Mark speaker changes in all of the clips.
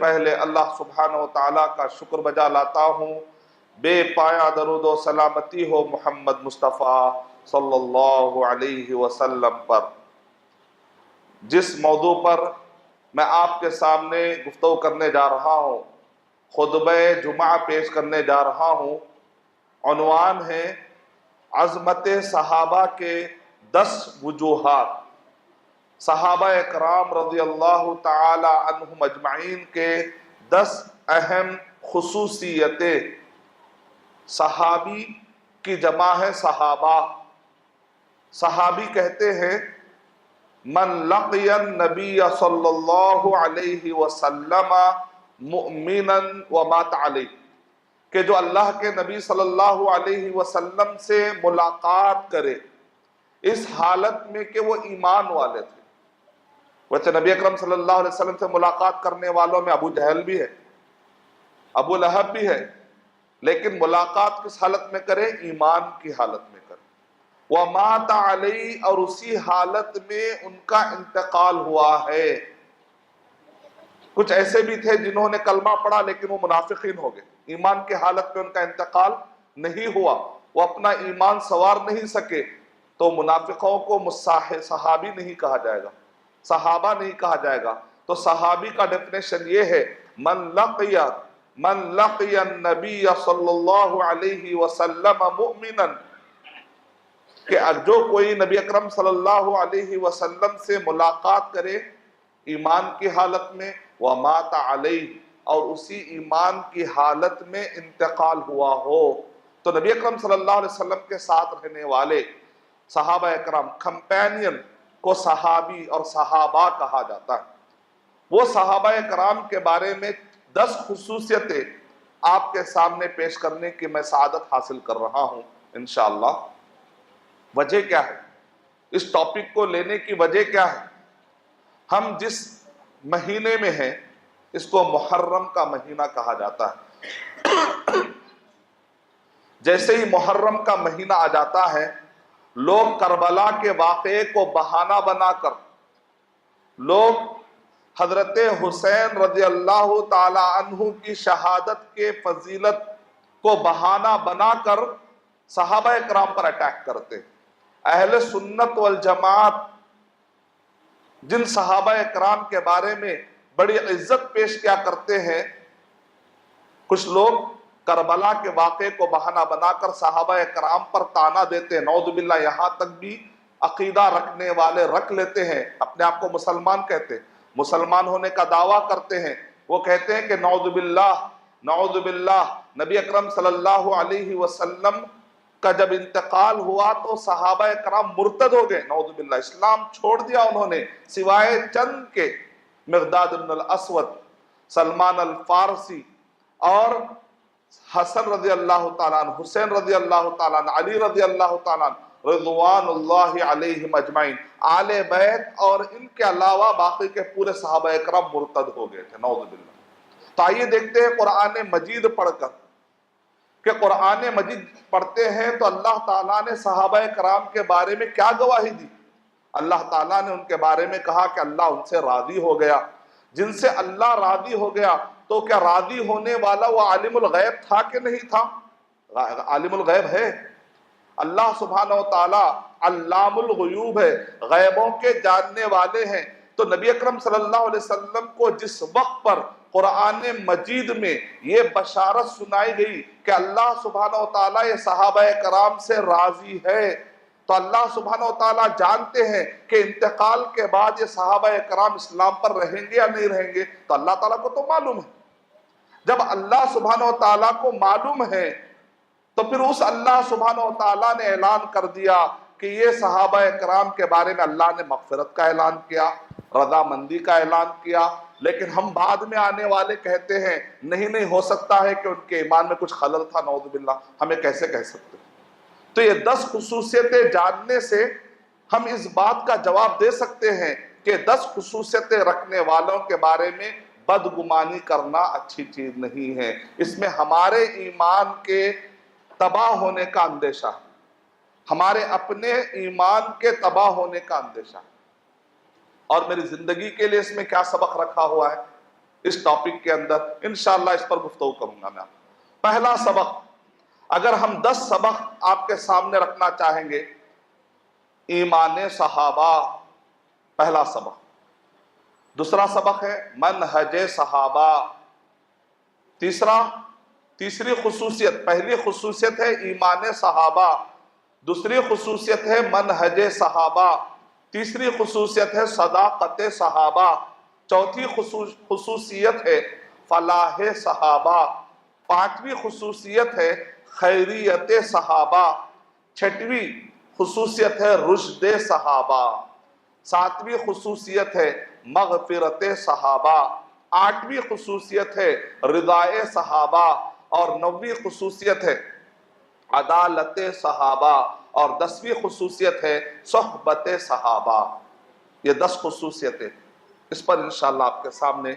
Speaker 1: پہلے اللہ سبحانہ و تعالیٰ کا شکر بجا لاتا ہوں، بے پایا درود و سلامتی ہو محمد مصطفیٰ صلی اللہ علیہ وسلم پر۔ جس موضوع پر میں آپ کے سامنے گفتگو کرنے جا رہا ہوں، خطبہ جمعہ پیش کرنے جا رہا ہوں، عنوان ہے عظمت صحابہ کے 10 وجوہات، صحابہ اکرام رضی اللہ تعالی عنہم اجمعین کے 10 اہم خصوصیتیں۔ صحابی کی جمع ہے صحابہ۔ صحابی کہتے ہیں من لقی النبی صلی اللہ علیہ وسلم مؤمنا ومات علیہ، کہ جو اللہ کے نبی صلی اللہ علیہ وسلم سے ملاقات کرے اس حالت میں کہ وہ ایمان والے تھے۔ ویسے نبی اکرم صلی اللہ علیہ وسلم سے ملاقات کرنے والوں میں ابو جہل بھی ہے، ابو لہب بھی ہے، لیکن ملاقات کس حالت میں کرے؟ ایمان کی حالت میں کرے۔ وَمَاتَ عَلَيْهِ، اور اسی حالت میں ان کا انتقال ہوا ہے۔ کچھ ایسے بھی تھے جنہوں نے کلمہ پڑھا لیکن وہ منافقین ہو گئے، ایمان کی حالت میں ان کا انتقال نہیں ہوا، وہ اپنا ایمان سنوار نہیں سکے، تو منافقوں کو صحابی نہیں کہا جائے گا، صحابہ نہیں کہا جائے گا۔ تو صحابی کا ڈیفینیشن یہ ہے من لقی النبی صلی اللہ علیہ وسلم مؤمنا، کہ جو کوئی نبی اکرم صلی اللہ علیہ وسلم سے ملاقات کرے ایمان کی حالت میں، ومات علیہ، اور اسی ایمان کی حالت میں انتقال ہوا ہو، تو نبی اکرم صلی اللہ علیہ وسلم کے ساتھ رہنے والے صحابہ اکرام، کمپینین کو صحابی اور صحابہ کہا جاتا ہے۔ وہ صحابہ اکرام کے بارے میں 10 خصوصیتیں آپ کے سامنے پیش کرنے کی میں سعادت حاصل کر رہا ہوں انشاءاللہ۔ وجہ کیا ہے؟ اس ٹاپک کو لینے کی وجہ کیا ہے؟ ہم جس مہینے میں ہیں اس کو محرم کا مہینہ کہا جاتا ہے۔ جیسے ہی محرم کا مہینہ آ جاتا ہے، لوگ کربلا کے واقعے کو بہانہ بنا کر، لوگ حضرت حسین رضی اللہ تعالی عنہ کی شہادت کے فضیلت کو بہانہ بنا کر صحابہ اکرام پر اٹیک کرتے۔ اہل سنت والجماعت جن صحابہ اکرام کے بارے میں بڑی عزت پیش کیا کرتے ہیں، کچھ لوگ کربلا کے واقعے کو بہانہ بنا کر صحابہ اکرام پر طعنہ دیتے ہیں، نعوذ باللہ، یہاں تک بھی عقیدہ رکھنے والے رکھ لیتے ہیں، اپنے آپ کو مسلمان کہتے ہیں، مسلمان ہونے کا دعویٰ کرتے ہیں، وہ کہتے ہیں کہ نعوذ باللہ نبی اکرم صلی اللہ علیہ وسلم کا جب انتقال ہوا تو صحابہ اکرام مرتد ہو گئے، نعوذ باللہ، اسلام چھوڑ دیا انہوں نے، سوائے چند کے، مقداد بن الاسود، سلمان الفارسی، اور حسن رضی اللہ تعالیٰ عنہ، حسین رضی اللہ تعالیٰ عنہ، علی رضی اللہ تعالیٰ عنہ، رضوان اللہ علیہم اجمعین، آل بیت، اور ان کے علاوہ باقی کے پورے صحابہ اکرام مرتد ہو گئے تھے، نعوذ باللہ۔ تو آئیے دیکھتے ہیں قرآن مجید پڑھ کر، کہ قرآن مجید پڑھتے ہیں تو اللہ تعالیٰ نے صحابہ کرام کے بارے میں کیا گواہی دی۔ اللہ تعالیٰ نے ان کے بارے میں کہا کہ اللہ ان سے راضی ہو گیا۔ جن سے اللہ راضی ہو گیا تو کیا راضی ہونے والا وہ عالم الغیب تھا کہ نہیں تھا؟ عالم الغیب ہے۔ اللہ سبحانہ و تعالیٰ علام الغیوب ہے، غیبوں کے جاننے والے ہیں۔ تو نبی اکرم صلی اللہ علیہ وسلم کو جس وقت پر قرآن مجید میں یہ بشارت سنائی گئی کہ اللہ سبحانہ و تعالیٰ یہ صحابہ کرام سے راضی ہے، تو اللہ سبحانہ و تعالیٰ جانتے ہیں کہ انتقال کے بعد یہ صحابہ کرام اسلام پر رہیں گے یا نہیں رہیں گے، تو اللہ تعالیٰ کو تو معلوم ہے۔ جب اللہ سبحانہ و تعالیٰ کو معلوم ہے تو پھر اس اللہ سبحانہ و تعالیٰ نے اعلان کر دیا کہ یہ صحابہ کرام کے بارے میں اللہ نے مغفرت کا اعلان کیا، رضامندی کا اعلان کیا، لیکن ہم بعد میں آنے والے کہتے ہیں نہیں ہو سکتا ہے کہ ان کے ایمان میں کچھ خلل تھا، نعوذ باللہ، ہمیں کیسے کہہ سکتے ہیں؟ تو یہ 10 خصوصیتیں جاننے سے ہم اس بات کا جواب دے سکتے ہیں کہ 10 خصوصیتیں رکھنے والوں کے بارے میں بدگمانی کرنا اچھی چیز نہیں ہے۔ اس میں ہمارے ایمان کے تباہ ہونے کا اندیشہ ہے، ہمارے اپنے ایمان کے تباہ ہونے کا اندیشہ ہے۔ اور میری زندگی کے لیے اس میں کیا سبق رکھا ہوا ہے؟ اس ٹاپک کے اندر انشاءاللہ اس پر گفتگو کروں گا میں. پہلا سبق، اگر ہم 10 سبق آپ کے سامنے رکھنا چاہیں گے، ایمان صحابہ پہلا سبق. دوسرا سبق ہے منہج صحابہ. تیسری خصوصیت، پہلی خصوصیت ہے ایمان صحابہ، دوسری خصوصیت ہے منہج صحابہ، تیسری خصوصیت ہے صداقت صحابہ، چوتھی خصوصیت ہے فلاح صحابہ، پانچویں خصوصیت ہے خیریت صحابہ، چھٹویں خصوصیت ہے رشد صحابہ، ساتویں خصوصیت ہے مغفرت صحابہ، آٹھویں خصوصیت ہے رضائے صحابہ، اور 9ویں خصوصیت ہے عدالت صحابہ، اور 10ویں خصوصیت ہے صحبت صحابہ. یہ 10 خصوصیتیں، اس پر انشاءاللہ آپ کے سامنے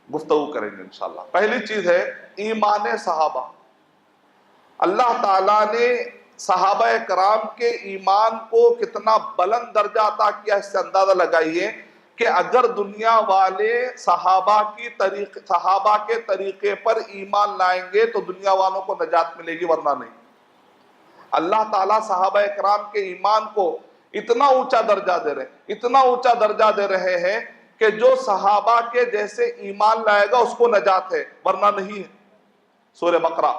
Speaker 1: گفتگو کریں گے انشاءاللہ. پہلی چیز ہے ایمان صحابہ. اللہ تعالیٰ نے صحابہ کرام کے ایمان کو کتنا بلند درجہ عطا کیا، اس سے اندازہ لگائیے کہ اگر دنیا والے صحابہ کے طریقے پر ایمان لائیں گے تو دنیا والوں کو نجات ملے گی، ورنہ نہیں. اللہ تعالیٰ صحابہ کرام کے ایمان کو اتنا اونچا درجہ دے رہے ہیں کہ جو صحابہ کے جیسے ایمان لائے گا اس کو نجات ہے، ورنہ نہیں ہے. سورہ بقرہ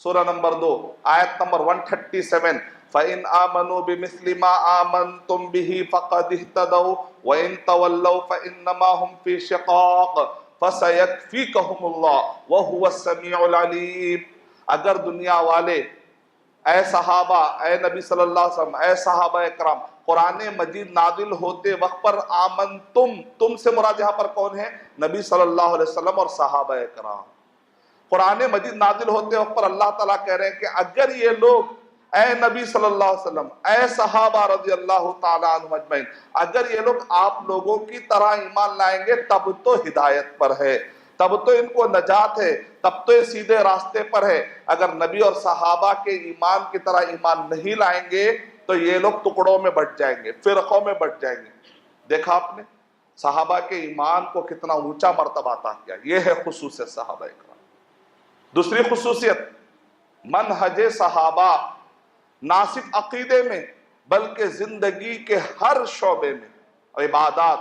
Speaker 1: سورہ نمبر 2 آیت نمبر 137، فَإِنْ آمَنُوا بِمِثْلِ مَا آمَنْتُمْ بِهِ فَقَدِ اهْتَدَوْا وَإِنْ تَوَلَّوْا فَإِنَّمَا هُمْ فِي شِقَاقٍ فَسَيَكْفِيكَهُمُ اللَّهُ وَهُوَ السَّمِيعُ الْعَلِيمُ. اگر دنیا والے، اے صحابہ، اے نبی صلی اللہ علیہ وسلم، اے صحابہ اکرام، قرآن مجید نازل ہوتے وقت پر تم سے مراد یہاں پر کون ہے؟ نبی صلی اللہ علیہ وسلم اور صحابہ اکرام. قرآن مجید نازل ہوتے وقت پر اللہ تعالیٰ کہہ رہے ہیں کہ اگر یہ لوگ، اے نبی صلی اللہ علیہ وسلم، اے صحابہ رضی اللہ تعالیٰ عنہم اجمعین، اگر یہ لوگ آپ لوگوں کی طرح ایمان لائیں گے تب تو ہدایت پر ہے، تب تو ان کو نجات ہے، تب تو یہ سیدھے راستے پر ہے. اگر نبی اور صحابہ کے ایمان کی طرح ایمان نہیں لائیں گے تو یہ لوگ ٹکڑوں میں بٹ جائیں گے، فرقوں میں بٹ جائیں گے. دیکھا آپ نے صحابہ کے ایمان کو کتنا اونچا مرتبہ عطا کیا. یہ ہے خصوصیت صحابہ اکرام. دوسری خصوصیت منہج صحابہ، نہ صرف عقیدے میں بلکہ زندگی کے ہر شعبے میں، عبادات،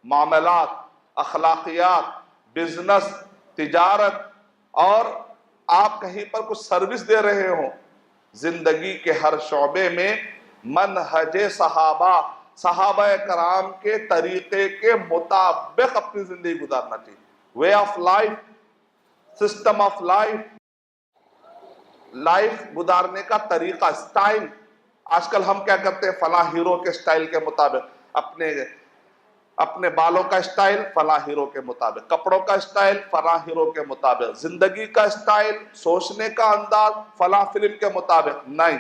Speaker 1: معاملات، اخلاقیات، بزنس، تجارت، اور آپ کہیں پر کچھ سروس دے رہے ہوں، زندگی کے ہر شعبے میں منہج صحابہ کرام کے طریقے کے مطابق اپنی زندگی گزارنا چاہیے. Way of life, system of life گزارنے کا طریقہ، سٹائل. آج کل ہم کیا کرتے ہیں؟ فلاں ہیرو کے سٹائل کے مطابق، اپنے بالوں کا سٹائل فلاں ہیرو کے مطابق، کپڑوں کا سٹائل فلاں ہیرو کے مطابق، زندگی کا سٹائل، سوچنے کا انداز فلاں فلم کے مطابق. نہیں،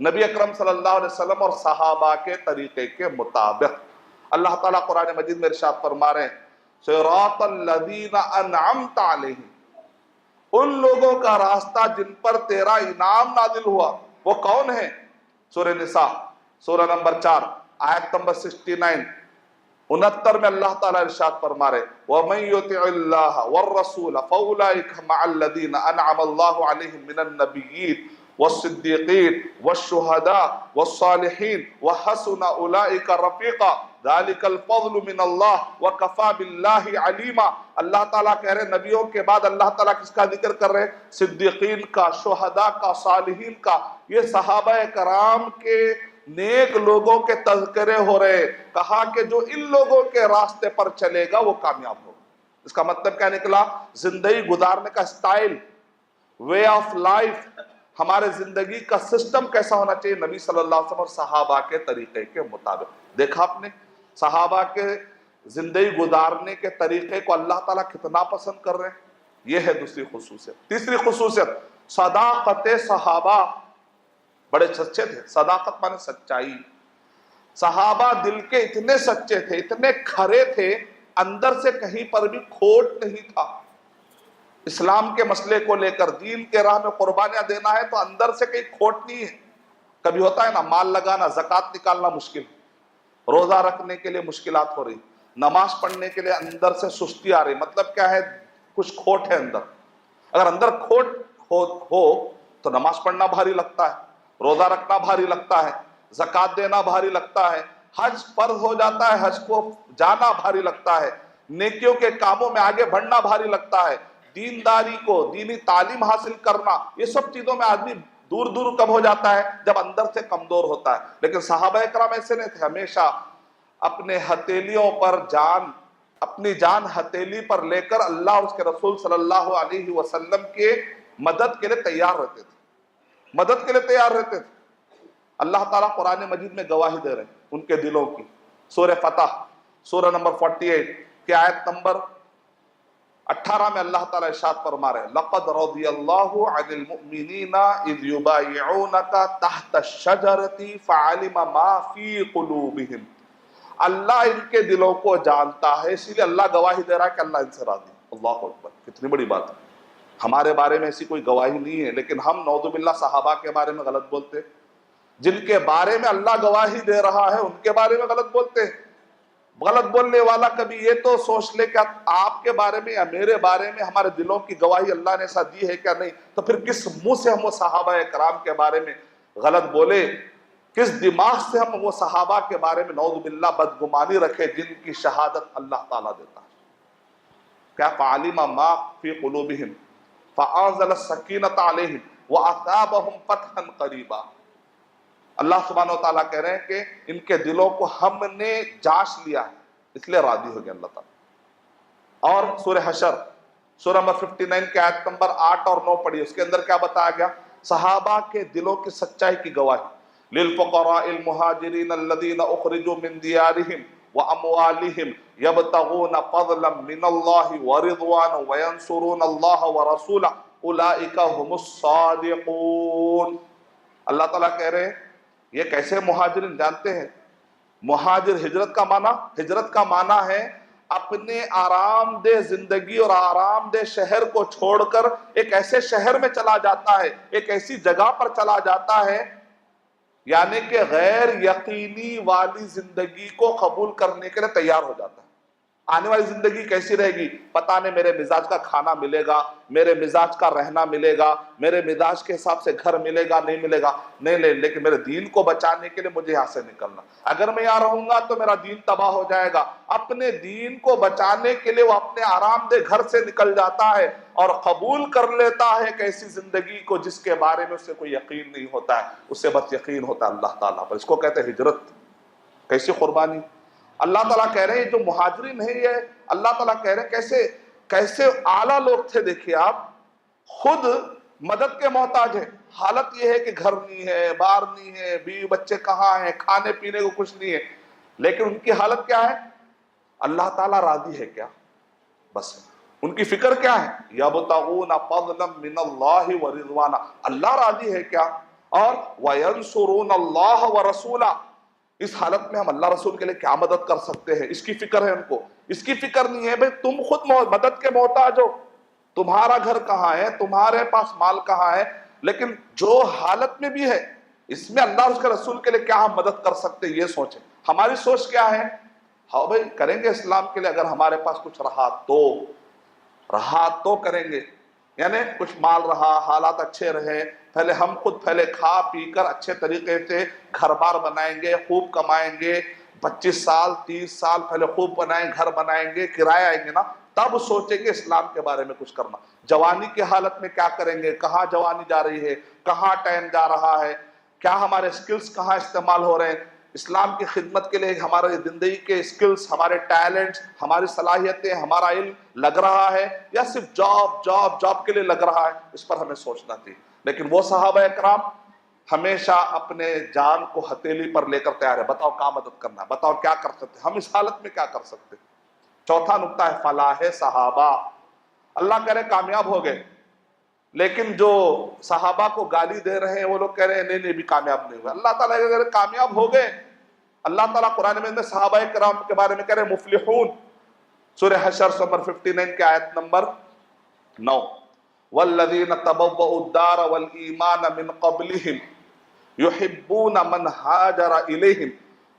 Speaker 1: نبی اکرم صلی اللہ علیہ وسلم اور صحابہ کے طریقے کے مطابق. اللہ تعالیٰ قرآن مجید میں ارشاد فرما رہے ہیں صراط الذین انعمت علیہم، ان لوگوں کا راستہ جن پر تیرا انعام نازل ہوا. وہ کون ہیں؟ سورہ نساء سورہ نمبر 4 آیت نمبر 69 میں اللہ تعالیٰ ارشاد فرما رہے وَمَن يُطِعِ اللَّهَ وَالرَّسُولَ فَأُولَئِكَ مَعَ الَّذِينَ أَنْعَمَ اللَّهُ عَلَيْهِم مِّنَ النَّبِيِّينَ والصدیقین والشہداء والصالحین وحسن اولئک رفیقا ذالک الفضل من اللہ وکفی باللہ علیما. اللہ تعالیٰ کہہ رہے نبیوں کے بعد اللہ تعالیٰ کس کا ذکر کر رہے؟ صدیقین کا، شہداء کا، صالحین کا. یہ صحابہ کرام کے نیک لوگوں کے تذکرے ہو رہے. کہا کہ جو ان لوگوں کے راستے پر چلے گا وہ کامیاب ہوگا. اس کا مطلب کیا نکلا؟ زندگی گزارنے کا سٹائل، وے آف لائف، ہمارے زندگی کا سسٹم کیسا ہونا چاہیے؟ نبی صلی اللہ علیہ وسلم اور صحابہ کے طریقے کے مطابق. دیکھا آپ نے صحابہ کے زندگی گزارنے کے طریقے کو اللہ تعالیٰ کتنا پسند کر رہے ہیں. یہ ہے دوسری خصوصیت. تیسری خصوصیت صداقت صحابہ. بڑے سچے تھے. صداقت مانے سچائی. صحابہ دل کے اتنے سچے تھے، اتنے کھرے تھے، اندر سے کہیں پر بھی کھوٹ نہیں تھا. اسلام کے مسئلے کو لے کر دین کے راہ میں قربانیاں دینا ہے تو اندر سے کہیں کھوٹ نہیں ہے. کبھی ہوتا ہے نا، مال لگانا، زکوٰۃ نکالنا مشکل، روزہ رکھنے کے لیے مشکلات ہو رہی، نماز پڑھنے کے لیے اندر سے سستی آ رہی، مطلب کیا ہے؟ کچھ کھوٹ ہے اندر. اگر اندر کھوٹ ہو تو نماز پڑھنا بھاری لگتا ہے، روزہ رکھنا بھاری لگتا ہے، زکوٰۃ دینا بھاری لگتا ہے، حج فرض ہو جاتا ہے، حج کو جانا بھاری لگتا ہے، نیکیوں کے کاموں میں آگے بڑھنا بھاری لگتا ہے، دینداری کو، دینی تعلیم حاصل کرنا، یہ سب چیزوں میں آدمی دور دور کب ہو جاتا ہے؟ جب اندر سے کمزور ہوتا ہے. لیکن صحابہ کرام ایسے نہیں تھے، ہمیشہ اپنے ہتھیلیوں پر اپنی جان ہتھیلی پر لے کر اللہ اور اس کے رسول صلی اللہ علیہ وسلم کے مدد کے لیے تیار رہتے تھے، مدد کے لیے تیار رہتے تھے. اللہ تعالیٰ قرآن مجید میں گواہی دے رہے ہیں ان کے دلوں کی. سورہ فتح، سورہ نمبر 48 کی آیت نمبر 18 میں اللہ تعالیٰ ارشاد فرما رہے ہیں، لَقَدْ رَضِيَ اللَّهُ عَنِ الْمُؤْمِنِينَ إِذْ يُبَايِعُونَكَ تَحْتَ الشَّجَرَةِ فَعَلِمَ مَا فِي قُلُوبِهِمْ. اللہ ان کے دلوں کو جانتا ہے، اسی لیے اللہ گواہی دے رہا ہے کہ اللہ ان سے راضی. اللہ اکبر، کتنی بڑی بات ہے. ہمارے بارے میں ایسی کوئی گواہی نہیں ہے، لیکن ہم نعوذ باللہ صحابہ کے بارے میں غلط بولتے، جن کے بارے میں اللہ گواہی دے رہا ہے ان کے بارے میں غلط بولتے ہیں. غلط بولنے والا کبھی یہ تو سوچ لے کہ آپ کے بارے میں یا میرے بارے میں ہمارے دلوں کی گواہی اللہ نے ایسا دی ہے کیا نہیں، تو پھر کس منہ سے ہم وہ صحابہ کرام کے بارے میں غلط بولے، کس دماغ سے ہم وہ صحابہ کے بارے میں نعوذ باللہ بدگمانی رکھے جن کی شہادت اللہ تعالیٰ دیتا ہے. کیا فَعَلِمَ مَا فِي قُلُوبِهِمْ فَأَنزَلَ السَّكِينَةَ عَلَيْهِمْ وَأَثَابَهُمْ فَتْحًا قَرِيبًا. اللہ سبحانہ و تعالیٰ کہہ رہے ہیں کہ ان کے دلوں کو ہم نے جانچ لیا ہے، اس لیے راضی ہو گیا اللہ تعالیٰ. اور سورہ حشر، سورہ نمبر 59 کے آیت نمبر 8 اور 9 پڑھی، اس کے اندر کیا بتایا گیا؟ صحابہ کے دلوں کی سچائی کی گواہی. لِلْفُقَرَاءِ الْمُهَاجِرِينَ الَّذِينَ أُخْرِجُوا مِنْ دِيَارِهِمْ وَأَمْوَالِهِمْ يَبْتَغُونَ فَضْلًا مِنَ اللَّهِ وَرِضْوَانًا وَيَنْصُرُونَ اللَّهَ وَرَسُولَهُ أُولَئِكَ هُمُ الصَّادِقُونَ. اللہ تعالیٰ کہہ رہے ہیں یہ کیسے مہاجرین جانتے ہیں؟ مہاجر ہجرت کا معنی ہے اپنے آرام دہ زندگی اور آرام دہ شہر کو چھوڑ کر ایک ایسے شہر میں چلا جاتا ہے، ایک ایسی جگہ پر چلا جاتا ہے، یعنی کہ غیر یقینی والی زندگی کو قبول کرنے کے لیے تیار ہو جاتا ہے. آنے والی زندگی کیسی رہے گی پتہ نہیں، میرے مزاج کا کھانا ملے گا، میرے مزاج کا رہنا ملے گا، میرے مزاج کے حساب سے گھر ملے گا نہیں ملے گا، نہیں، لیکن میرے دین کو بچانے کے لیے مجھے یہاں سے نکلنا. اگر میں یہاں رہوں گا تو میرا دین تباہ ہو جائے گا. اپنے دین کو بچانے کے لیے وہ اپنے آرام دہ گھر سے نکل جاتا ہے اور قبول کر لیتا ہے ایک ایسی زندگی کو جس کے بارے میں اسے کوئی یقین نہیں ہوتا ہے، اسے بس یقین ہوتا ہے اللہ تعالیٰ پر. اس کو کہتے ہیں ہجرت. کیسی قربانی. اللہ تعالیٰ کہہ رہے ہیں جو مہاجرین ہیں، یہ اللہ تعالیٰ کہہ رہے ہیں کیسے اعلیٰ لوگ تھے. دیکھیے آپ، خود مدد کے محتاج ہیں. حالت یہ ہے کہ گھر نہیں ہے، بار نہیں ہے، بیوی بچے کہاں ہیں، کھانے پینے کو کچھ نہیں ہے، لیکن ان کی حالت کیا ہے؟ اللہ تعالیٰ راضی ہے کیا؟ بس ان کی فکر کیا ہے؟ یَبْتَغُونَ فَضْلًا مِّنَ اللَّهِ وَرِضْوَانًا. اللہ راضی ہے کیا؟ اور وَيَنْصُرُونَ اللَّهَ وَرَسُولَهُ. اس حالت میں ہم اللہ رسول کے لیے کیا مدد کر سکتے ہیں، اس کی فکر ہے ان کو. اس کی فکر نہیں ہے بھئی تم خود مدد کے محتاج ہو، تمہارا گھر کہاں ہے، تمہارے پاس مال کہاں ہے، لیکن جو حالت میں بھی ہے اس میں اللہ اور اس کے رسول کے لیے کیا ہم مدد کر سکتے ہیں، یہ سوچیں. ہماری سوچ کیا ہے؟ ہاں بھئی کریں گے اسلام کے لیے، اگر ہمارے پاس کچھ رہا تو کریں گے، یعنی کچھ مال رہا، حالات اچھے رہے، پہلے کھا پی کر اچھے طریقے سے گھر بار بنائیں گے، خوب کمائیں گے، 25 سال 30 سال پہلے خوب بنائیں، گھر بنائیں گے، کرایہ آئیں گے نا، تب سوچیں گے اسلام کے بارے میں کچھ کرنا. جوانی کی حالت میں کیا کریں گے، کہاں جوانی جا رہی ہے، کہاں ٹائم جا رہا ہے، کیا ہمارے سکلز کہاں استعمال ہو رہے ہیں، اسلام کی خدمت کے لیے ہمارے زندگی کے سکلز، ہمارے ٹیلنٹس، ہماری صلاحیتیں، ہمارا علم لگ رہا ہے یا صرف جاب کے لیے لگ رہا ہے، اس پر ہمیں سوچنا چاہیے. لیکن وہ صحابہ اکرام ہمیشہ اپنے جان کو ہتھیلی پر لے کر تیار ہے. بتاؤ کیا مدد کرنا ہے، بتاؤ کیا کر سکتے، ہم اس حالت میں کیا کر سکتے. چوتھا نقطہ ہے فلاح صحابہ. اللہ کہہ رہے کامیاب ہو گئے، لیکن جو صحابہ کو گالی دے رہے ہیں وہ لوگ کہہ رہے ہیں نہیں بھی کامیاب نہیں ہوئے. اللہ تعالیٰ اگر کامیاب ہو گئے، اللہ تعالیٰ قرآن میں صحابہ کرام کے بارے میں کہہ رہے ہیں مفلحون. سورہ حشر نمبر 59 کے آیت نمبر 9، والذین تبوؤوا الدار والایمان من قبلہم یحبون من ہاجر الیہم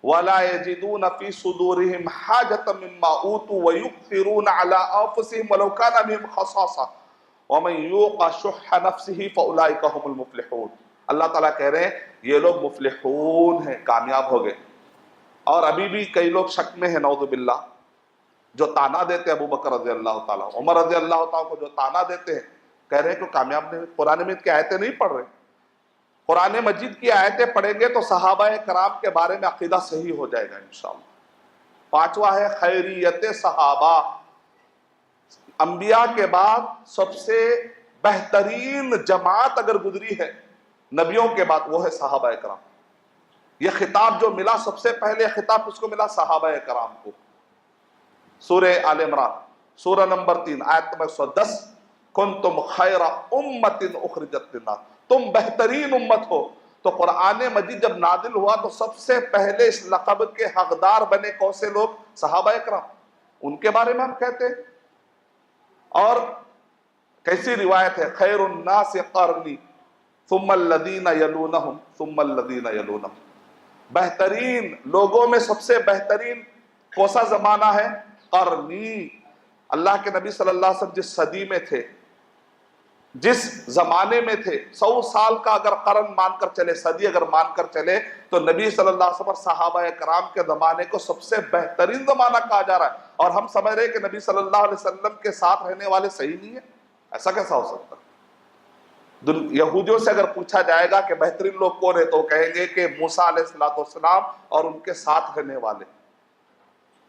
Speaker 1: وَلَا يَجِدُونَ فِي صُدُورِهِمْ حَاجَةً مِّمَّا أُوتُوا وَيُؤْثِرُونَ عَلَىٰ أَنفُسِهِمْ وَلَوْ كَانَ بِهِمْ خَصَاصَةٌ وَمَن يُوقَ شُحَّ نَفْسِهِ فَأُولَٰئِكَ هُمُ الْمُفْلِحُونَ۔ اللہ تعالیٰ کہہ رہے ہیں یہ لوگ مفلحون ہیں، کامیاب ہو گئے۔ اور ابھی بھی کئی لوگ شک میں ہیں نعوذ باللہ، جو تانا دیتے ہیں ابو بکر رضی اللہ تعالیٰ، عمر رضی اللہ تعالیٰ کو جو تانا دیتے ہیں، کہہ رہے ہیں کہ کامیاب نہیں، قرآن مجید کی آیتیں نہیں پڑھ رہے۔ قرآن مجید کی آیتیں پڑھیں گے تو صحابہ کرام کے بارے میں عقیدہ صحیح ہو جائے گا انشاءاللہ۔ پانچواں ہے خیریت صحابہ، انبیاء کے بعد سب سے بہترین جماعت اگر گزری ہے نبیوں کے بعد وہ ہے صحابہ کرام۔ یہ خطاب جو ملا سب سے پہلے خطاب اس کو ملا صحابہ کرام کو۔ سورہ آل عمران سورہ نمبر 3 آیت نمبر 110، کنتم خیر امت اخرجت للناس، تم بہترین امت ہو۔ تو قرآن مجید جب نازل ہوا تو سب سے پہلے اس لقب کے حقدار بنے کون سے لوگ؟ صحابہ کرام، ان کے بارے میں ہم کہتے ہیں۔ اور کیسی روایت ہے، خیر الناس قرنی ثم الذین یلونہم ثم الذین یلونہم، بہترین لوگوں میں سب سے بہترین کون سا زمانہ ہے؟ قرنی۔ اللہ کے نبی صلی اللہ علیہ وسلم جس صدی میں تھے، جس زمانے میں تھے، 100 سال کا اگر قرن مان کر چلے، صدی اگر مان کر چلے، تو نبی صلی اللہ علیہ وسلم صحابہ کرام کے زمانے کو سب سے بہترین زمانہ کہا جا رہا ہے۔ اور ہم سمجھ رہے ہیں کہ نبی صلی اللہ علیہ وسلم کے ساتھ رہنے والے صحیح نہیں ہیں، ایسا کیسا ہو سکتا؟ یہودیوں سے اگر پوچھا جائے گا کہ بہترین لوگ کون ہیں تو کہیں گے کہ موسیٰ علیہ السلام اور ان کے ساتھ رہنے والے۔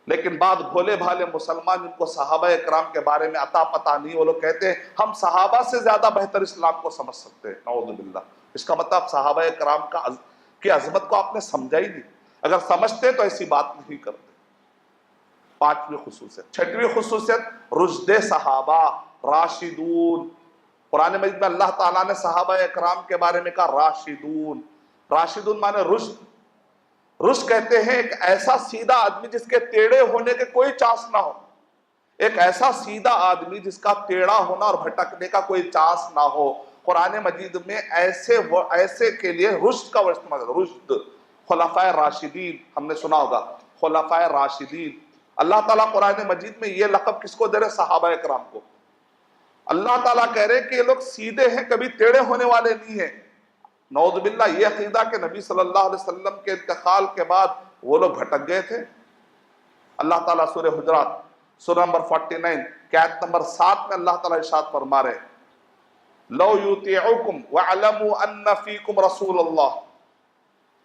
Speaker 1: لیکن بعد بھولے بھالے مسلمان جن کو صحابہ کرام کے بارے میں عطا پتہ نہیں، وہ لوگ کہتے ہیں ہم صحابہ سے زیادہ بہتر اسلام کو سمجھ سکتے ہیں، نعوذ باللہ۔ اس کا مطلب صحابہ کرام کی عظمت کو آپ نے سمجھا ہی نہیں، اگر سمجھتے تو ایسی بات نہیں کرتے۔ پانچویں خصوصیت، چھٹویں خصوصیت رشد صحابہ، راشدون۔ قرآن مجید میں اللہ تعالیٰ نے صحابہ کرام کے بارے میں کہا راشدون۔ راشدون مانے رشد۔ رشد کہتے ہیں ایک ایسا سیدھا آدمی جس کے ٹیڑھے ہونے کے کوئی چانس نہ ہو، ایک ایسا سیدھا آدمی جس کا ٹیڑھا ہونا اور بھٹکنے کا کوئی چانس نہ ہو۔ قرآن مجید میں ایسے کے لیے رشد کا استعمال ہے، رشد۔ خلفائے راشدین ہم نے سنا ہوگا، خلفائے راشدین۔ اللہ تعالیٰ قرآن مجید میں یہ لقب کس کو دے رہے؟ صحابہ کرام کو۔ اللہ تعالیٰ کہہ رہے کہ یہ لوگ سیدھے ہیں، کبھی ٹیڑھے ہونے والے نہیں ہیں۔ نعوذ باللہ، یہ عقیدہ کہ نبی صلی اللہ علیہ وسلم کے انتقال کے بعد وہ لوگ بھٹک گئے تھے۔ اللہ تعالیٰ سورہ حجرات سورہ نمبر 49 کی آیت نمبر 7 میں اللہ تعالیٰ ارشاد فرما رہے ہیں، لو یطیعوکم وَاعْلَمُوا أَنَّ فِیکم رسول اللہ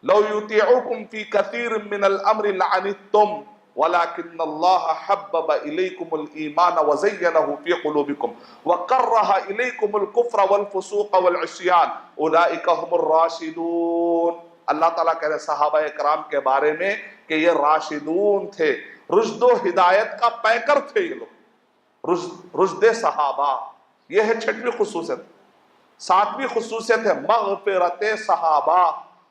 Speaker 1: لو یطیعوکم فی کثیر من الامر لعنتم ولكن الله حبب إليكم الإيمان وزينه في قلوبكم وكره إليكم الكفر والفسوق والعصيان أولئك هم الراشدون۔ اللہ تعالیٰ کہہ رہے صحابہ کرام کے بارے میں کہ یہ راشدون تھے، رشد و ہدایت کا پیکر تھے یہ لوگ، رشد صحابہ۔ یہ ہے چھٹویں خصوصیت۔ ساتویں خصوصیت ہے مغفرت صحابہ۔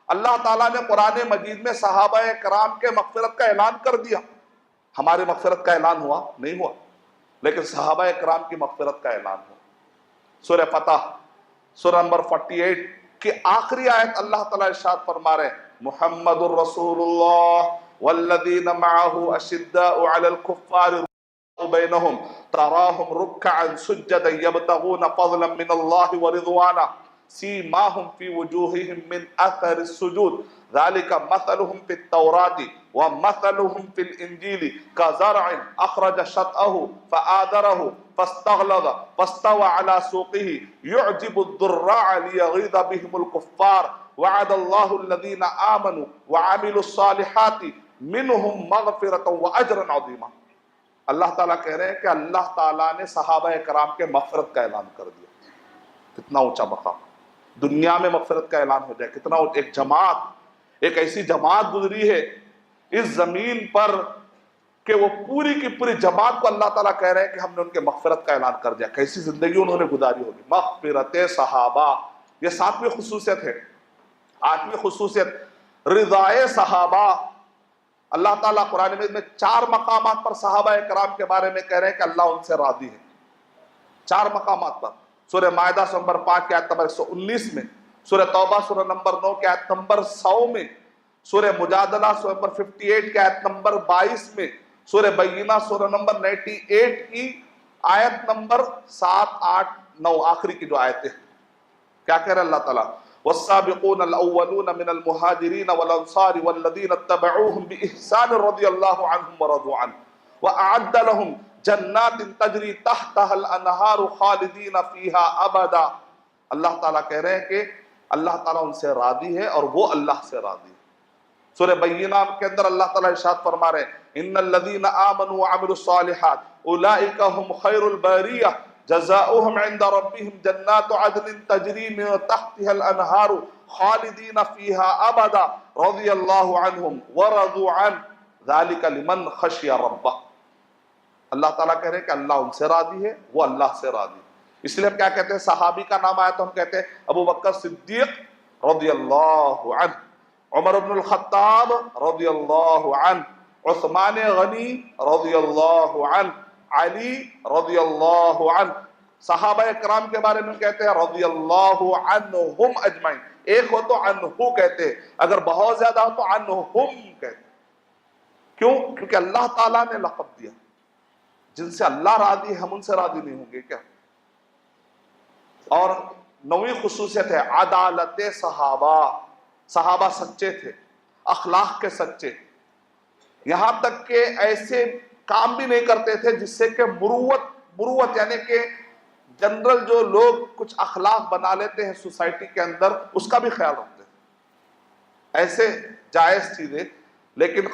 Speaker 1: اللہ تعالیٰ نے قرآن مجید میں صحابہ کرام کے مغفرت کا اعلان کر دیا۔ ہمارے مغفرت کا اعلان ہوا نہیں ہوا، لیکن صحابہ کرام کی مغفرت کا اعلان ہوا۔ سورہ فتح سورہ نمبر 48 کی آخری آیت اللہ تعالیٰ ارشاد فرما رہے ہیں، محمد الرسول اللہ والذین معہ اشداء علی الکفار بینہم تراہم رکعا سجدا یبتغون فضلا من اللہ ورضوانا سیماہم فی وجوہہم من اثر السجود ذالک مثلہم فی التوراۃ ومثلہم فی الانجیل کزرع اخرج شطأہ فآذرہ فاستغلظ فاستوى على سوقه يعجب الضراع ليغيظ بهم الكفار وعد الله الذين آمنوا وعملوا الصالحات منهم مغفرة وأجرا عظيما۔ اللہ تعالیٰ کہہ رہے ہیں کہ اللہ تعالیٰ نے صحابہ کرام کے مغفرت کا اعلان کر دیا۔ کتنا اونچا مقام، دنیا میں مغفرت کا اعلان ہو جائے، کتنا ایک جماعت، ایک ایسی جماعت گزری ہے اس زمین پر کہ وہ پوری کی پوری جماعت کو اللہ تعالیٰ کہہ رہے ہیں کہ ہم نے ان کے مغفرت کا اعلان کر دیا۔ کیسی زندگی انہوں نے گزاری ہوگی، مغفرت صحابہ۔ یہ ساتویں خصوصیت ہے۔ آٹھویں خصوصیت رضائے صحابہ۔ اللہ تعالیٰ قرآن مجید میں 4 مقامات پر صحابہ کرام کے بارے میں کہہ رہے ہیں کہ اللہ ان سے راضی ہے، 4 مقامات پر۔ سورہ مائدہ نمبر 5 کی آیت نمبر 119 میں، سورہ توبہ سورہ نمبر 9 کی آیت نمبر 100 میں، سورہ مجادلہ سورہ نمبر 58 کے آیت نمبر 22 میں، سورہ بینہ سورہ نمبر 98 کی آیت نمبر 7، 8، 9 آخری کی جو آیتیں، کیا کہہ رہا اللہ تعالیٰ؟ والسابقون الاولون من المہاجرین والانصار والذین اتبعوهم بإحسان رضی اللہ عنہم ورضوا عنہ وأعد لهم جنات تجری تحتها الانہار خالدین فیہا ابدا۔ اللہ تعالیٰ کہہ رہے ہیں کہ اللہ تعالیٰ ان سے راضی ہے اور وہ اللہ سے راضی ہے۔ سورہ بینہ کے اندر اللہ تعالیٰ ارشاد فرما رہے ہیں ان الذین آمنوا وعملوا الصالحات اولئک هم خیر البریہ جزاؤہم عند ربہم جنات عدن تجری من تحتها الانہار خالدین فیہا ابدا رضی اللہ عنہم ورضوا عنہ ذالک لمن خشی ربہ۔ اللہ تعالیٰ کہہ رہے ہیں کہ اللہ ان سے راضی ہے، وہ اللہ سے راضی ہے۔ اس لیے ہم کیا کہتے ہیں، صحابی کا نام آیا تو ہم کہتے ہیں ابو بکر صدیق رضی اللہ عنہ، عمر بن الخطاب رضی اللہ عنہ، عثمان غنی رضی اللہ عنہ، علی رضی اللہ عنہ۔ صحابہ اکرام کے بارے میں کہتے ہیں رضی اللہ عنہم اجمعین، ایک ہو تو عنہ کہتے ہیں، اگر بہت زیادہ ہو تو عنہم کہتے ہیں۔ کیوں؟ کیونکہ اللہ تعالیٰ نے لقب دیا، جن سے اللہ راضی ہے ہم ان سے راضی نہیں ہوں گے کیا؟ اور نویں خصوصیت ہے عدالت صحابہ۔ صحابہ سچے تھے، اخلاق کے سچے، یہاں تک کہ ایسے کام بھی نہیں کرتے تھے جس سے کہ مروت یعنی کہ جنرل جو لوگ کچھ اخلاق بنا لیتے ہیں سوسائٹی کے اندر، اس کا بھی خیال رکھتے تھے۔ ایسے جائز چیزیں لیکن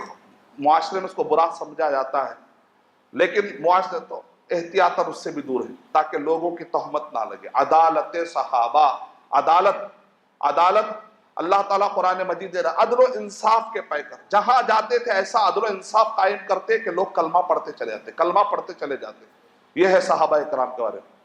Speaker 1: معاشرے میں اس کو برا سمجھا جاتا ہے، لیکن معاشرے تو احتیاطاً اس سے بھی دور ہے تاکہ لوگوں کی تہمت نہ لگے۔ عدالت صحابہ، عدالت اللہ تعالیٰ قرآن مجید دے رہا، عدل و انصاف کے پیکر، جہاں جاتے تھے ایسا عدل و انصاف قائم کرتے کہ لوگ کلمہ پڑھتے چلے جاتے۔ یہ ہے صحابہ اکرام کے بارے میں۔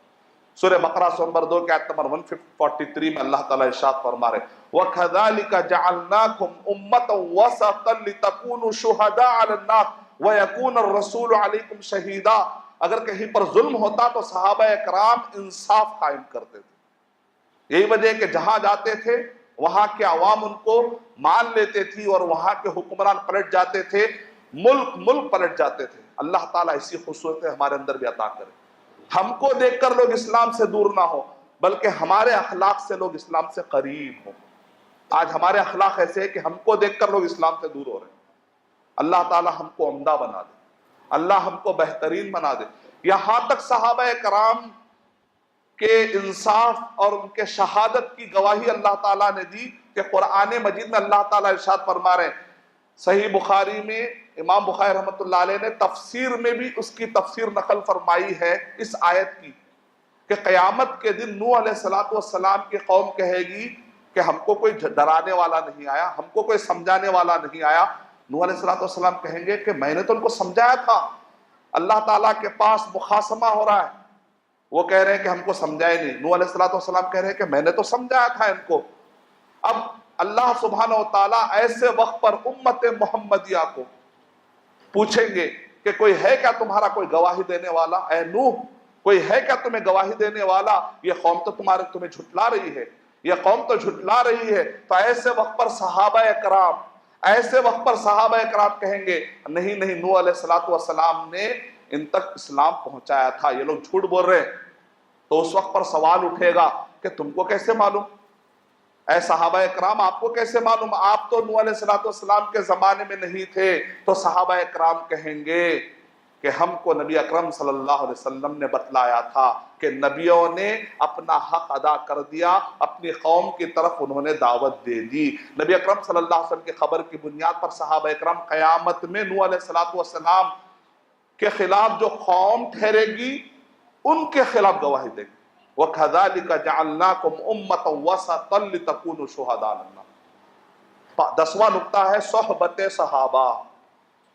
Speaker 1: سورہ بقرہ سورہ نمبر 2 کے آیت نمبر 143 میں اللہ تعالیٰ ارشاد فرما رہے وَكَذَلِكَ جَعَلْنَاكُمْ أُمَّةً وَسَطًا لِتَكُونُوا شُهَدَاءَ عَلَى النَّاسِ وَيَكُونَ الرَّسُولُ عَلَيْكُمْ شَهِيدًا۔ اگر کہیں پر ظلم ہوتا تو صحابہ اکرام انصاف قائم کرتے تھے۔ یہی وجہ ہے کہ جہاں جاتے تھے وہاں کے عوام ان کو مان لیتے تھی اور وہاں کے حکمران پلٹ جاتے تھے، ملک پلٹ جاتے تھے۔ اللہ تعالیٰ اسی خصوصیت ہمارے اندر بھی عطا کرے، ہم کو دیکھ کر لوگ اسلام سے دور نہ ہو بلکہ ہمارے اخلاق سے لوگ اسلام سے قریب ہوں۔ آج ہمارے اخلاق ایسے ہیں کہ ہم کو دیکھ کر لوگ اسلام سے دور ہو رہے ہیں۔ اللہ تعالیٰ ہم کو عمدہ بنا دے، اللہ ہم کو بہترین بنا دے۔ یہاں تک صحابہ کرام کے انصاف اور ان کے شہادت کی گواہی اللہ تعالیٰ نے دی کہ قرآن مجید میں اللہ تعالیٰ ارشاد فرما رہے ہیں، صحیح بخاری میں امام بخاری رحمۃ اللہ علیہ نے تفسیر میں بھی اس کی تفسیر نقل فرمائی ہے اس آیت کی کہ قیامت کے دن نوح علیہ السلام کی قوم کہے گی کہ ہم کو کوئی ڈرانے والا نہیں آیا، ہم کو کوئی سمجھانے والا نہیں آیا۔ نوح علیہ السلام کہیں گے کہ میں نے تو ان کو سمجھایا تھا، اللہ تعالیٰ کے پاس مخاصمہ ہو رہا ہے، وہ کہہ رہے ہیں کہ ہم کو سمجھائے نہیں۔ نوح علیہ السلام کہہ رہے ہیں کہ میں نے تو سمجھایا تھا ان کو۔ اب اللہ سبحانہ و تعالیٰ ایسے وقت پر امت محمدیہ کو پوچھیں گے کہ کوئی ہے کیا تمہارا کوئی گواہی دینے والا؟ اے نوح، کوئی ہے کیا تمہیں گواہی دینے والا؟ یہ قوم تو تمہیں جھٹلا رہی ہے، یہ قوم تو جھٹلا رہی ہے۔ تو ایسے وقت پر صحابہ اکرام کہیں گے نہیں نوح علیہ السلام نے ان تک اسلام پہنچایا تھا، یہ لوگ جھوٹ بول رہے ہیں۔ تو اس وقت پر سوال اٹھے گا کہ تم کو کیسے معلوم؟ اے صحابہ اکرام آپ کو کیسے معلوم؟ آپ تو نوح علیہ السلام کے زمانے میں نہیں تھے۔ تو صحابہ اکرام کہیں گے کہ ہم کو نبی اکرم صلی اللہ علیہ وسلم نے بتلایا تھا کہ نبیوں نے اپنا حق ادا کر دیا، اپنی قوم کی طرف انہوں نے دعوت دے دی۔ نبی اکرم صلی اللہ علیہ وسلم کی خبر کی بنیاد پر صحابہ اکرام قیامت میں نوح علیہ السلام کے خلاف جو قوم ٹھہرے گی ان کے خلاف گواہی دے گی۔ وَكَذَلِكَ جَعَلْنَاكُمْ أُمَّةً وَسَطًا لِتَكُونُوا شُهَدَاءَ عَلَى النَّاسِ۔ 10واں نقطہ ہے صحبت صحابہ۔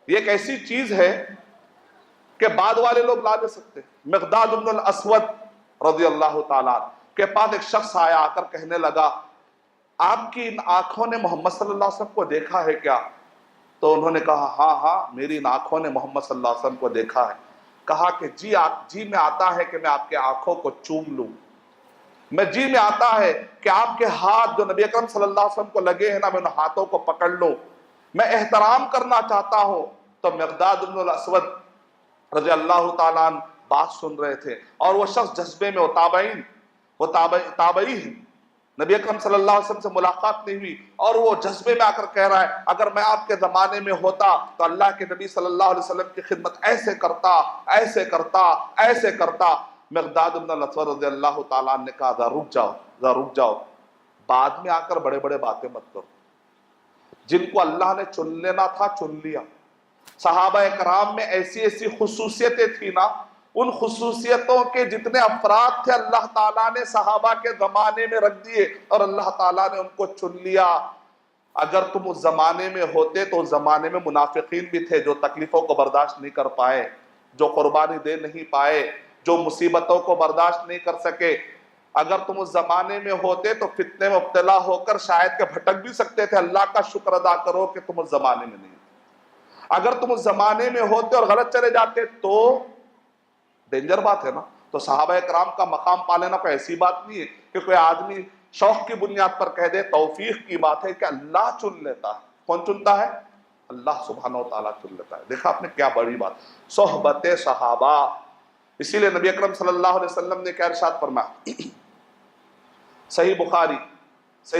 Speaker 1: یہ ایک ایسی چیز ہے کہ بعد والے لوگ لا دے سکتے۔ مقداد بن الاسود رضی اللہ تعالیٰ کے پاس ایک شخص آیا، آ کر کہنے لگا آپ کی ان آنکھوں نے محمد صلی اللہ علیہ وسلم کو دیکھا ہے کیا؟ تو انہوں نے کہا ہاں میری ان آنکھوں نے محمد صلی اللہ علیہ وسلم کو دیکھا ہے۔ کہا کہ جی میں آتا ہے کہ میں آپ کے آنکھوں کو چوم لوں، جی میں آتا ہے کہ آپ کے ہاتھ جو نبی اکرم صلی اللہ علیہ وسلم کو لگے ہیں نا، میں ان ہاتھوں کو پکڑ لوں۔ میں احترام کرنا چاہتا ہوں. تو مقداد بن الاسود رضی اللہ تعالیٰ عنہ بات سن رہے تھے، اور وہ شخص جذبے میں، وہ تابعی ہیں، نبی اکرم صلی اللہ علیہ وسلم سے ملاقات نہیں ہوئی، اور وہ جذبے میں آ کر کہہ رہا ہے اگر میں آپ کے زمانے میں ہوتا تو اللہ کے نبی صلی اللہ علیہ وسلم کی خدمت ایسے کرتا، ایسے کرتا، ایسے کرتا. مقداد بن الاسود رضی اللہ تعالیٰ عنہ نے کہا ذرا رک جاؤ، ذرا رک جاؤ، بعد میں آ کر بڑے بڑے باتیں مت کرو. جن کو اللہ نے چن لینا تھا چن لیا. صحابہ کرام میں ایسی ایسی خصوصیتیں تھیں نا، ان خصوصیتوں کے جتنے افراد تھے اللہ تعالیٰ نے صحابہ کے زمانے میں رکھ دیے، اور اللہ تعالیٰ نے ان کو چن لیا. اگر تم اس زمانے میں ہوتے تو اس زمانے میں منافقین بھی تھے جو تکلیفوں کو برداشت نہیں کر پائے، جو قربانی دے نہیں پائے، جو مصیبتوں کو برداشت نہیں کر سکے. اگر تم اس زمانے میں ہوتے تو فتنے میں مبتلا ہو کر شاید کہ بھٹک بھی سکتے تھے. اللہ کا شکر ادا کرو کہ تم اس زمانے میں نہیں. اگر تم اس زمانے میں ہوتے اور غلط چلے جاتے تو ڈینجر بات ہے نا. تو صحابہ کرام کا مقام پا لینا کوئی ایسی بات نہیں ہے کہ کوئی آدمی شوق کی بنیاد پر کہہ دے. توفیق کی بات ہے کہ اللہ چن لیتا ہے. کون چنتا ہے؟ اللہ سبحانہ و تعالیٰ چن لیتا ہے. دیکھا آپ نے کیا بڑی بات، صحبت صحابہ. اسی لیے نبی اکرم صلی اللہ علیہ وسلم نے کیا ارشاد فرمایا، صحیح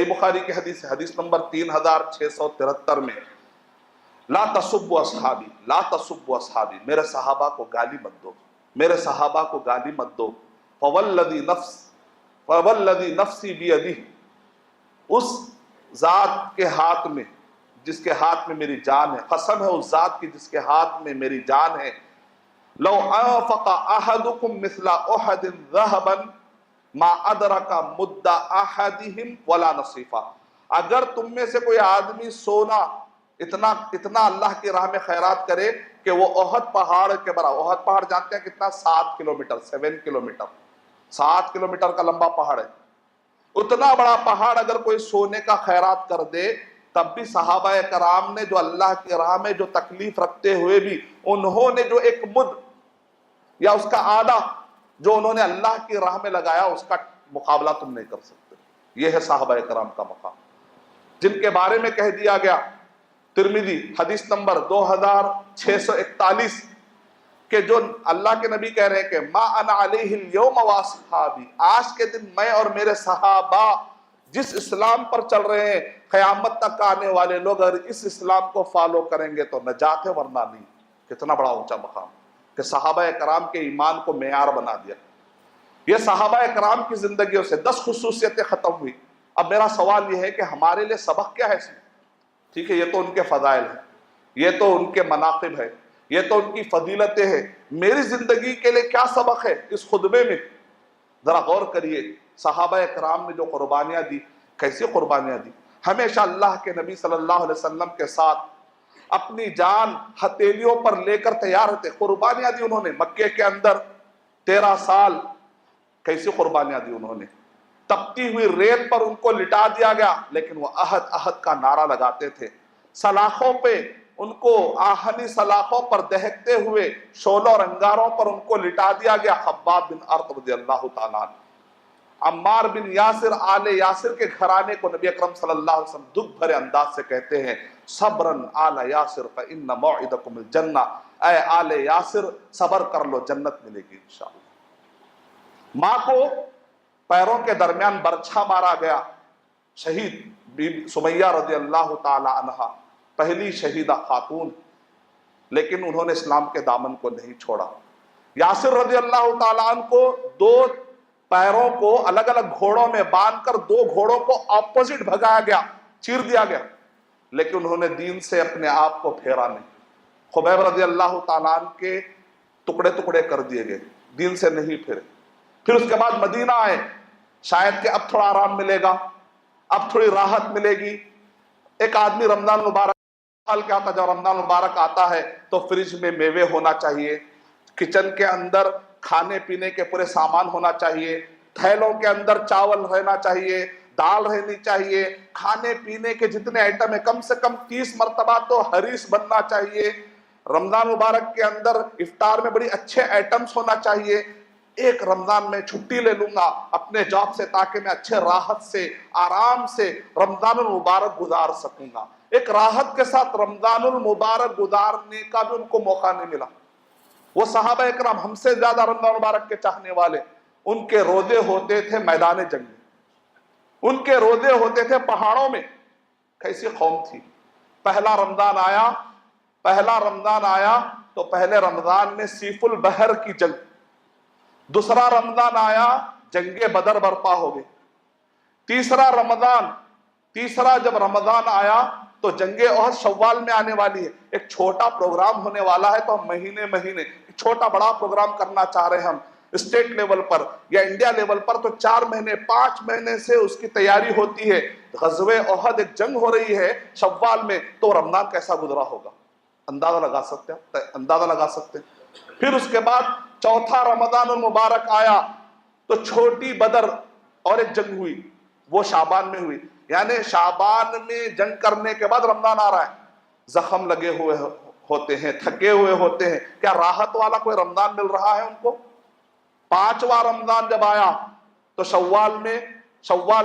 Speaker 1: بخاری کی حدیث نمبر 3673 میں، لا تسبوا اصحابی، لا تسبوا اصحابی، میرے صحابہ کو گالی مت دو، میرے صحابہ کو گالی مت دو. فوالذی نفسی بیدہ، اس ذات کے ہاتھ میں جس کے ہاتھ میں میری جان ہے، قسم ہے اس ذات کی جس کے ہاتھ میں میری جان ہے، لو انفق احدکم مثل احد ذهبا ما ادرک مد احدہم ولا نصیفہ. اگر تم میں سے کوئی آدمی سونا اتنا اللہ کی راہ میں خیرات کرے کہ وہ احد پہاڑ کے برابر، احد پہاڑ جانتے ہیں کتنا؟ 7 کلومیٹر، 7 کلومیٹر، 7 کلومیٹر کا لمبا پہاڑ ہے. اتنا بڑا پہاڑ اگر کوئی سونے کا خیرات کر دے، تب بھی صحابہ کرام نے جو اللہ کی راہ میں جو تکلیف رکھتے ہوئے بھی انہوں نے جو ایک مد یا اس کا آدھا جو انہوں نے اللہ کی راہ میں لگایا، اس کا مقابلہ تم نہیں کر سکتے. یہ ہے صحابہ کرام کا مقام، جن کے بارے میں کہہ دیا گیا ترمذی حدیث نمبر 2641 کہ جو اللہ کے نبی کہہ رہے ہیں کہ ما انا علیہ اليوم واصحابی، آج کے دن میں اور میرے صحابہ جس اسلام پر چل رہے ہیں، قیامت تک آنے والے لوگ اگر اس اسلام کو فالو کریں گے تو نجات ہے، ورنہ نہیں. کتنا بڑا اونچا مقام کہ صحابہ کرام کے ایمان کو معیار بنا دیا. یہ صحابہ کرام کی زندگیوں سے 10 خصوصیتیں ختم ہوئی. اب میرا سوال یہ ہے کہ ہمارے لیے سبق کیا ہے اس میں؟ ٹھیک ہے، یہ تو ان کے فضائل ہیں، یہ تو ان کے مناقب ہے، یہ تو ان کی فضیلتیں ہیں. میری زندگی کے لیے کیا سبق ہے اس خطبے میں؟ ذرا غور کریے. صحابہ کرام نے جو قربانیاں دی، کیسی قربانیاں دی. ہمیشہ اللہ کے نبی صلی اللہ علیہ وسلم کے ساتھ اپنی جان ہتھیلیوں پر لے کر تیار ہوتے. قربانیاں دی انہوں نے مکے کے اندر 13 سال. کیسی قربانیاں دی انہوں نے. تپتی ہوئی ریت پر ان کو لٹا دیا گیا، لیکن وہ احد احد کا نعرہ لگاتے تھے. سلاخوں پہ ان کو، آہنی سلاخوں پر دہکتے ہوئے شعلوں اور انگاروں پر ان کو لٹا دیا گیا. خباب بن ارت رضی اللہ تعالیٰ عنہ، عمار بن یاسر، آل یاسر کے گھرانے کو نبی اکرم صلی اللہ علیہ وسلم دکھ بھرے انداز سے کہتے ہیں صبرن آل یاسر فإن موعدکم الجنہ، اے آل یاسر صبر کر لو، جنت ملے گی انشاءاللہ. ماں کو پیروں کے درمیان برچھا مارا گیا. شہید بی سمیہ رضی اللہ تعالی عنہ، پہلی شہیدہ خاتون، لیکن انہوں نے اسلام کے دامن کو نہیں چھوڑا. یاسر رضی اللہ تعالیٰ عنہ کو 2 پیروں کو الگ الگ گھوڑوں میں باندھ کر 2 گھوڑوں کو اپوزٹ بھگایا گیا، چیر دیا گیا، لیکن انہوں نے دین سے اپنے آپ کو پھیرا نہیں. خبیب رضی اللہ تعالیٰ عنہ کے ٹکڑے ٹکڑے کر دیے گئے، دین سے نہیں پھرے. پھر اس کے بعد مدینہ آئے، شاید کہ اب تھوڑا آرام ملے گا، اب تھوڑی راحت ملے گی. ایک آدمی رمضان مبارک حال کیا ہوتا، جب رمضان مبارک آتا ہے تو فریج میں میوے ہونا چاہیے، کچن کے اندر کھانے پینے کے پورے سامان ہونا چاہیے، تھیلوں کے اندر چاول رہنا چاہیے، دال رہنی چاہیے، کھانے پینے کے جتنے آئٹم ہیں کم سے کم 30 مرتبہ تو حریص بننا چاہیے. رمضان مبارک کے اندر افطار میں بڑی اچھے آئٹمز ہونا چاہیے. ایک رمضان میں چھٹی لے لوں گا اپنے جاب سے تاکہ میں اچھے راحت سے آرام سے رمضان المبارک گزار سکوں گا. ایک راحت کے ساتھ رمضان المبارک گزارنے کا بھی ان کو موقع نہیں ملا. وہ صحابہ اکرام ہم سے زیادہ رمضان المبارک کے چاہنے والے، ان کے روزے ہوتے تھے میدان جنگ میں، ان کے روزے ہوتے تھے پہاڑوں میں. کیسی قوم تھی. پہلا رمضان آیا تو پہلے رمضان میں سیف البحر کی جنگ، دوسرا رمضان آیا جنگ بدر برپا ہو گئی، تیسرا جب رمضان آیا تو جنگ احد شوال میں آنے والی ہے. ایک چھوٹا پروگرام ہونے والا ہے تو ہم مہینے چھوٹا بڑا پروگرام کرنا چاہ رہے ہیں ہم اسٹیٹ لیول پر یا انڈیا لیول پر، تو 4 مہینے 5 مہینے سے اس کی تیاری ہوتی ہے. غزوہ احد ایک جنگ ہو رہی ہے شوال میں، تو رمضان کیسا گزرا ہوگا اندازہ لگا سکتے ہیں. پھر اس کے بعد چوتھا رمضان المبارک آیا تو چھوٹی بدر اور ایک جنگ ہوئی، وہ شعبان میں ہوئی. یعنی شعبان میں جنگ کرنے کے بعد رمضان آ رہا ہے. زخم لگے ہوئے ہوتے ہیں، تھکے ہوئے ہوتے ہیں، کیا راحت والا کوئی رمضان مل رہا ہے ان کو؟ 5واں رمضان جب آیا تو شوال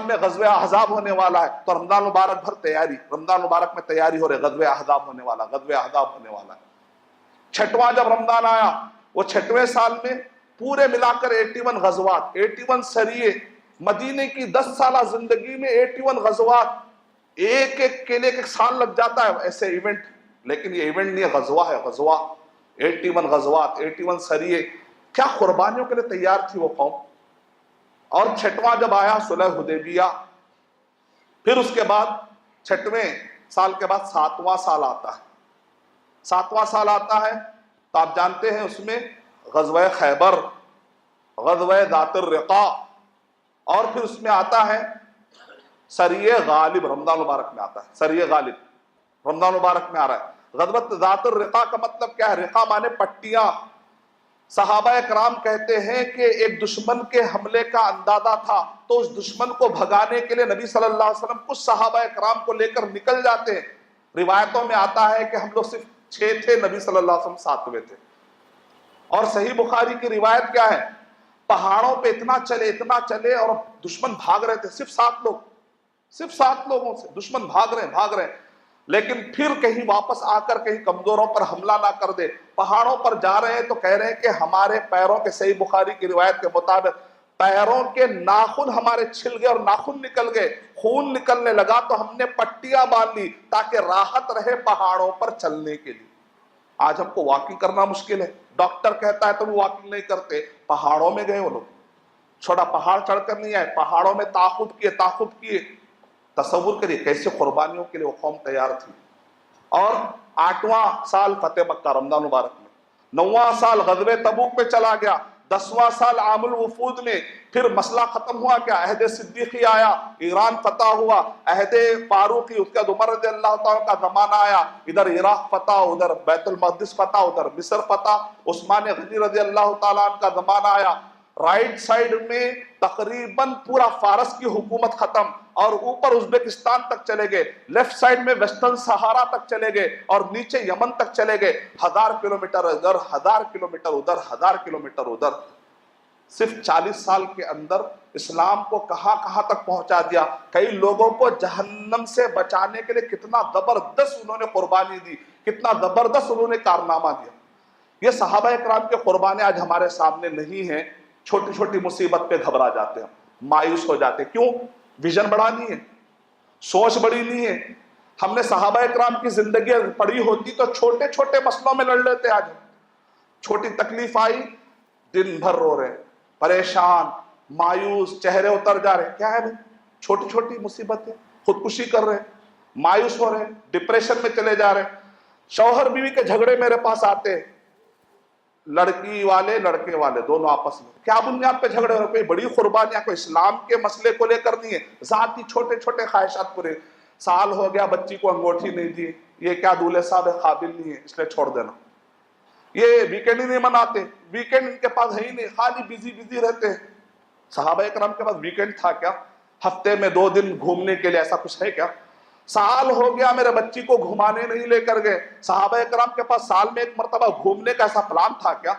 Speaker 1: میں غزوہ احزاب ہونے والا ہے، تو رمضان مبارک بھر تیاری، رمضان مبارک میں تیاری ہو رہی، غزوہ احزاب ہونے والا ہے. 6واں جب رمضان آیا، وہ 6ویں سال میں پورے ملا کر 81 غزوات، 81 سریے، مدینے کی 10 سالہ زندگی میں 81 غزوات، ایک کے لیے ایک سال لگ جاتا ہے ایسے ایونٹ. لیکن یہ ایونٹ نہیں ہے، غزوہ ہے، غزوہ. 81 غزوات، 81 سریے، کیا قربانیوں کے لیے تیار تھی وہ قوم. اور 6واں جب آیا صلح حدیبیہ. پھر اس کے بعد 6ویں سال کے بعد 7واں سال آتا ہے. 7واں سال آتا ہے تو آپ جانتے ہیں اس میں غزوہ خیبر، غزوہ ذات الرقاع، اور پھر اس میں آتا ہے سریہ غالب. رمضان مبارک میں آتا ہے سریہ غالب، رمضان مبارک میں آ رہا ہے. غزوہ ذات الرقاع کا مطلب کیا ہے؟ رقاع مانے پٹیاں. صحابہ اکرام کہتے ہیں کہ ایک دشمن کے حملے کا اندازہ تھا تو اس دشمن کو بھگانے کے لیے نبی صلی اللہ علیہ وسلم کچھ صحابہ اکرام کو لے کر نکل جاتے ہیں. روایتوں میں آتا ہے کہ ہم لوگ صرف 6 تھے، نبی صلی اللہ علیہ وسلم 7ویں تھے. اور صحیح بخاری کی روایت کیا ہے؟ پہاڑوں پہ اتنا چلے اور دشمن بھاگ رہے تھے، صرف 7 لوگوں سے دشمن بھاگ رہے ہیں. لیکن پھر کہیں واپس آ کر کہیں کمزوروں پر حملہ نہ کر دے. پہاڑوں پر جا رہے ہیں تو کہہ رہے ہیں کہ ہمارے پیروں کے، صحیح بخاری کی روایت کے مطابق، پیروں کے ناخن ہمارے چھل گئے اور ناخن نکل گئے، خون نکلنے لگا، تو ہم نے پٹیاں باندھ لی تاکہ راحت رہے پہاڑوں پر چلنے کے لیے. آج ہم کو واکنگ کرنا مشکل ہے، ڈاکٹر کہتا ہے تو وہ واکنگ نہیں کرتے. پہاڑوں میں گئے وہ لوگ، چھوٹا پہاڑ چڑھ کر نہیں آئے، پہاڑوں میں تاخد کیے. تصور کریے کیسے قربانیوں کے لیے وہ قوم تیار تھی. اور 8واں سال فتح مکہ رمضان مبارک میں، 9واں سال غزوہ تبوک میں چلا گیا، 10واں سال عام الوفود میں. پھر مسئلہ ختم ہوا کیا؟ عہد صدیقی آیا، ایران فتح ہوا. عہد فاروقی، اس کے بعد عمر رضی اللہ تعالیٰ کا زمانہ آیا، ادھر عراق فتح، ادھر بیت المقدس فتح، ادھر مصر فتح. عثمان غنی رضی اللہ تعالیٰ عنہ کا زمانہ آیا. رائٹ سائڈ میں تقریباً پورا فارس کی حکومت ختم، اور اوپر ازبکستان تک چلے گئے. لیفٹ سائڈ میں ویسٹرن سہارا تک چلے گئے، اور نیچے یمن تک چلے گئے. 1000 کلومیٹر ادھر، 1000 کلومیٹر ادھر، 1000 کلومیٹر ادھر. صرف 40 سال کے اندر اسلام کو کہاں تک پہنچا دیا. کئی لوگوں کو جہنم سے بچانے کے لیے کتنا زبردست انہوں نے قربانی دی، کتنا زبردست انہوں نے کارنامہ دیا. یہ صحابہ اکرام کے قربانی آج ہمارے سامنے نہیں ہیں. چھوٹی چھوٹی مصیبت پہ گھبرا جاتے ہیں، مایوس ہو جاتے ہیں. کیوں؟ ویژن بڑا نہیں ہے، سوچ بڑی نہیں ہے. ہم نے صحابہ اکرام کی زندگی پڑھی ہوتی تو چھوٹے چھوٹے مسئلوں میں لڑ لیتے. آج چھوٹی تکلیف آئی، دن بھر رو رہے، پریشان، مایوس، چہرے اتر جا رہے. کیا ہے بھائی؟ چھوٹی چھوٹی مصیبتیں، خودکشی کر رہے، مایوس ہو رہے، ڈپریشن میں چلے جا رہے. شوہر بیوی کے جھگڑے میرے پاس آتے، لڑکی والے لڑکے والے دونوں آپس میں. کیا بنیاد پہ جھگڑے ہو رہے؟ کوئی بڑی قربانیاں کوئی اسلام کے مسئلے کو لے کر نہیں ہے، ذاتی چھوٹے چھوٹے خواہشات پورے. سال ہو گیا بچی کو انگوٹھی نہیں دی، یہ کیا دولہے صاحب قابل نہیں ہے اس لیے چھوڑ دینا. یہ ویکینڈ ہی نہیں مناتے، ویکینڈ ان کے پاس ہے ہی نہیں، خالی بزی رہتے ہیں. صحابہ اکرام کے پاس ویکینڈ تھا کیا؟ ہفتے میں 2 دن گھومنے کے لیے ایسا کچھ ہے کیا؟ سال ہو گیا میرے بچی کو گھمانے نہیں لے کر گئے. صحابہ اکرام کے پاس سال میں 1 مرتبہ گھومنے کا ایسا پلان تھا کیا؟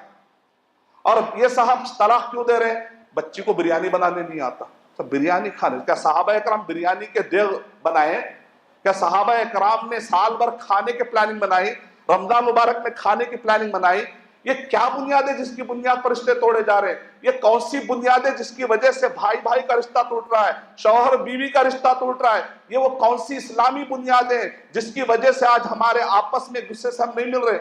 Speaker 1: اور یہ صاحب طلاق کیوں دے رہے ہیں؟ بچی کو بریانی بنانے نہیں آتا، تو بریانی کھانے، کیا صحابہ اکرام بریانی کے دیگ بنائے؟ کیا صحابہ اکرام نے سال بھر کھانے کے پلاننگ بنائی، رمضان مبارک میں کھانے کی پلاننگ بنائی؟ یہ کیا بنیاد ہے جس کی بنیاد پر رشتے توڑے جا رہے ہیں؟ یہ کون سی بنیاد ہے جس کی وجہ سے بھائی بھائی کا رشتہ ٹوٹ رہا ہے، شوہر بیوی کا رشتہ ٹوٹ رہا ہے؟ یہ وہ کون سی اسلامی بنیاد ہے جس کی وجہ سے آج ہمارے آپس میں غصے سے ہم نہیں مل رہے؟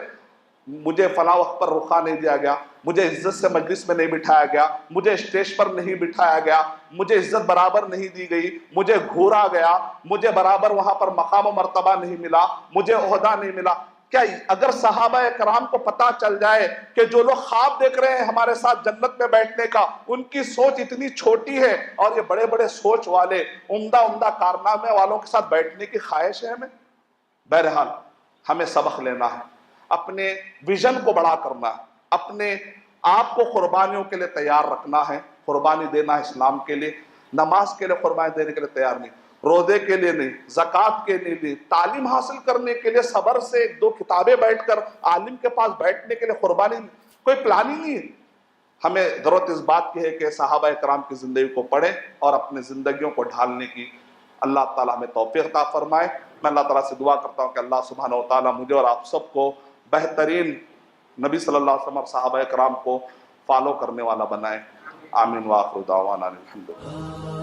Speaker 1: مجھے فلاں وقت پر رخا نہیں دیا گیا، مجھے عزت سے مجلس میں نہیں بٹھایا گیا، مجھے اسٹیج پر نہیں بٹھایا گیا، مجھے عزت برابر نہیں دی گئی، مجھے گھورا گیا، مجھے برابر وہاں پر مقام و مرتبہ نہیں ملا، مجھے عہدہ نہیں ملا۔ کیا اگر صحابہ کرام کو پتا چل جائے کہ جو لوگ خواب دیکھ رہے ہیں ہمارے ساتھ جنت میں بیٹھنے کا، ان کی سوچ اتنی چھوٹی ہے، اور یہ بڑے بڑے سوچ والے عمدہ کارنامے والوں کے ساتھ بیٹھنے کی خواہش ہے ہمیں؟ بہرحال ہمیں سبق لینا ہے، اپنے ویژن کو بڑا کرنا ہے، اپنے آپ کو قربانیوں کے لیے تیار رکھنا ہے، قربانی دینا ہے اسلام کے لیے۔ نماز کے لیے قربانی دینے کے لیے تیار نہیں، روزے کے لیے نہیں، زکوٰۃ کے لیے نہیں، تعلیم حاصل کرنے کے لیے صبر سے ایک دو کتابیں بیٹھ کر عالم کے پاس بیٹھنے کے لیے قربانی، کوئی پلان ہی نہیں ہے۔ ہمیں ضرورت اس بات کی ہے کہ صحابہ کرام کی زندگی کو پڑھیں اور اپنی زندگیوں کو ڈھالنے کی اللہ تعالیٰ ہمیں توفیق عطا فرمائے۔ میں اللہ تعالیٰ سے دعا کرتا ہوں کہ اللہ سبحانہ و تعالیٰ مجھے اور آپ سب کو بہترین نبی صلی اللہ علیہ وسلم اور صحابہ کرام کو فالو کرنے والا بنائے۔ آمین وآخر دعوانا الحمدللہ۔